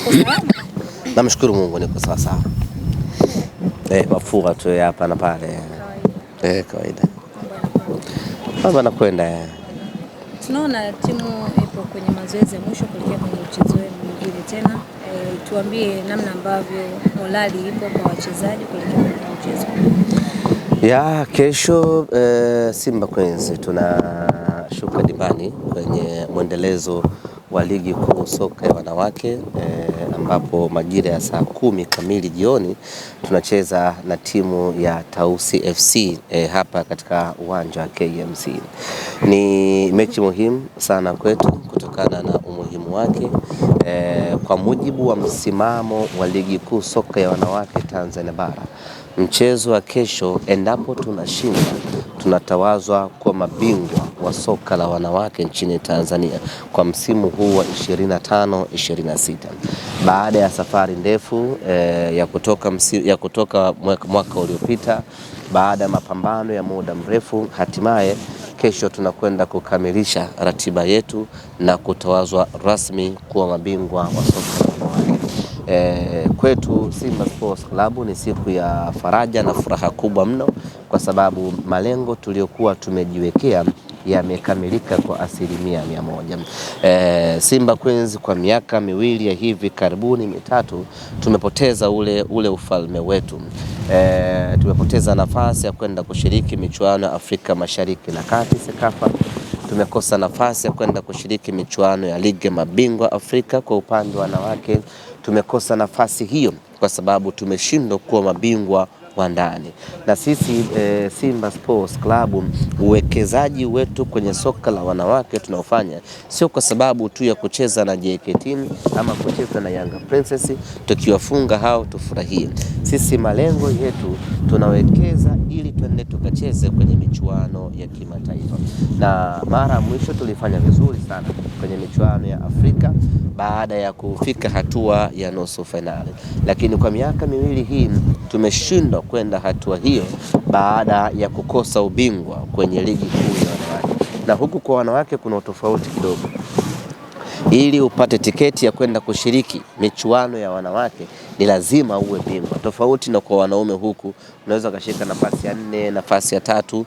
Uko salama? Namshukuru Mungu niko sawa sawa. Mafua tu hapa na pale. Kawaida. Mambo yanakwenda. Tunaona timu ipo kwenye mazoezi ya mwisho kuelekea kwenye mchezo wenu mwingine tena. Tuambie namna ambavyo morali ipo kwa wachezaji kuelekea kwenye mchezo. Kesho Simba Queens tunashuka dimbani kwenye mwendelezo wa ligi kuu soka ya wanawake ambapo majira ya saa 10 kamili jioni tunacheza na timu ya Tausi FC hapa katika uwanja wa KMC. Ni mechi muhimu sana kwetu kutokana na umuhimu wake kwa mujibu wa msimamo wa ligi kuu soka ya wanawake Tanzania bara. Mchezo wa kesho, endapo tunashinda, tunatawazwa kwa mabingwa wa soka la wanawake nchini Tanzania kwa msimu huu wa 25-26. Baada ya safari ndefu ya kutoka mwaka uliopita, baada ya mapambano ya muda mrefu, hatimaye kesho tunakwenda kukamilisha ratiba yetu na kutawazwa rasmi kuwa mabingwa wa soka la wanawake. Kwetu Simba Sports Club ni siku ya faraja na furaha kubwa mno, kwa sababu malengo tuliyokuwa tumejiwekea yamekamilika kwa 100%. Simba Queens kwa miaka miwili ya hivi karibuni mitatu tumepoteza ule ufalme wetu. Tumepoteza nafasi ya kwenda kushiriki michuano ya Afrika Mashariki na Kati Sekafa. Tumekosa nafasi ya kwenda kushiriki michuano ya ligi mabingwa Afrika kwa upande wa wanawake. Tumekosa nafasi hiyo kwa sababu tumeshindwa kuwa mabingwa wa ndani. Na sisi Simba Sports Club, uwekezaji wetu kwenye soka la wanawake tunaofanya sio kwa sababu tu ya kucheza na JKT ama kucheza na Yanga Princess tukiwafunga hao tufurahie. Sisi malengo yetu tunawekeza ili tuende tukacheze kwenye michuano ya kimataifa. Na mara mwisho tulifanya vizuri sana kwenye michuano ya Afrika baada ya kufika hatua ya nusu finali. Lakini kwa miaka miwili hii tumeshindwa kwenda hatua hiyo baada ya kukosa ubingwa kwenye ligi kuu ya wanawake. Na huku kwa wanawake kuna tofauti kidogo. Ili upate tiketi ya kwenda kushiriki michuano ya wanawake ni lazima uwe bingwa. Tofauti na kwa wanaume, huku unaweza ukashika nafasi ya 4, nafasi ya 3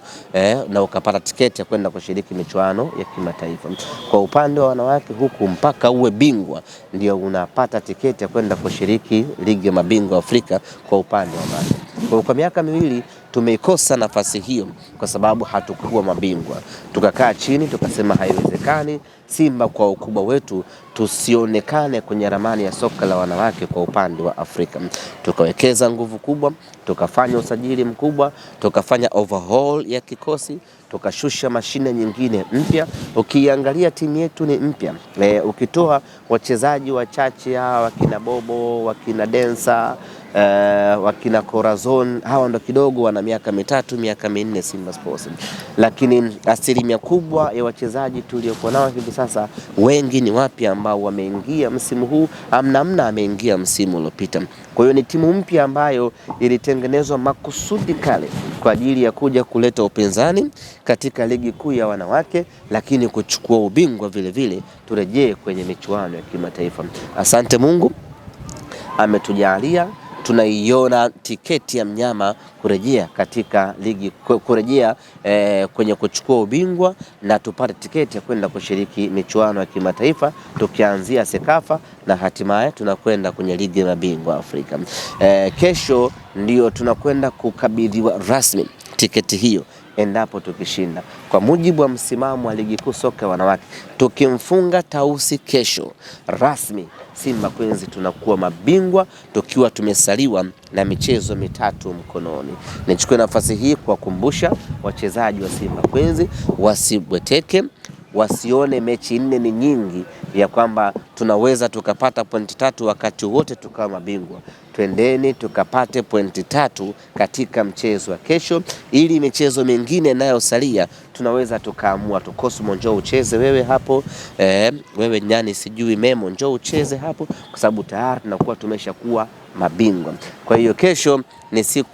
na ukapata tiketi ya kwenda kushiriki michuano ya kimataifa. Kwa upande wa wanawake huku mpaka uwe bingwa ndio unapata tiketi ya kwenda kushiriki ligi ya mabingwa Afrika kwa upande wa wanawake. Kwa miaka miwili tumeikosa nafasi hiyo kwa sababu hatukuwa mabingwa. Tukakaa chini tukasema haiwezekani Simba kwa ukubwa wetu tusionekane kwenye ramani ya soka la wanawake kwa upande wa Afrika. Tukawekeza nguvu kubwa, tukafanya usajili mkubwa, tukafanya overhaul ya kikosi, tukashusha mashine nyingine mpya. Ukiangalia timu yetu ni mpya. Ukitoa wachezaji wachache hawa wakina Bobo, wakina Densa, wakina Corazon, hawa ndo kidogo wana miaka 3, miaka 4 Simba Sports. Lakini asilimia kubwa ya wachezaji tuliokuwa nao hivi sasa wengi ni wapya ambao wameingia msimu huu, amna ameingia msimu uliopita. Kwa hiyo ni timu mpya ambayo ilitengenezwa makusudi kale kwa ajili ya kuja kuleta upinzani katika ligi kuu ya wanawake, lakini kuchukua ubingwa vile vile turejee kwenye michuano ya kimataifa. Asante Mungu ametujalia, tunaiona tiketi ya mnyama kurejea katika ligi, kurejea kwenye kuchukua ubingwa na tupate tiketi ya kwenda kushiriki michuano ya kimataifa, tukianzia Sekafa na hatimaye tunakwenda kwenye ligi ya mabingwa Afrika. Kesho ndio tunakwenda kukabidhiwa rasmi tiketi hiyo endapo tukishinda. Kwa mujibu wa msimamo wa ligi kuu soka wanawake, tukimfunga Tausi kesho rasmi, Simba Queens tunakuwa mabingwa tukiwa tumesaliwa na michezo 3 mkononi. Nichukue nafasi hii kuwakumbusha wachezaji wa Simba Queens wasibweteke, wasione mechi 4 ni nyingi ya kwamba tunaweza tukapata pointi 3 wakati wote tukawa mabingwa. Twendeni tukapate pointi 3 katika mchezo wa kesho, ili michezo mingine nayosalia tunaweza tukaamua tu. Cosmo njoo ucheze wewe hapo, wewe nyani sijui Memo njoo ucheze hapo, kwa sababu tayari tunakuwa tumeshakuwa mabingwa. Kwa hiyo kesho ni siku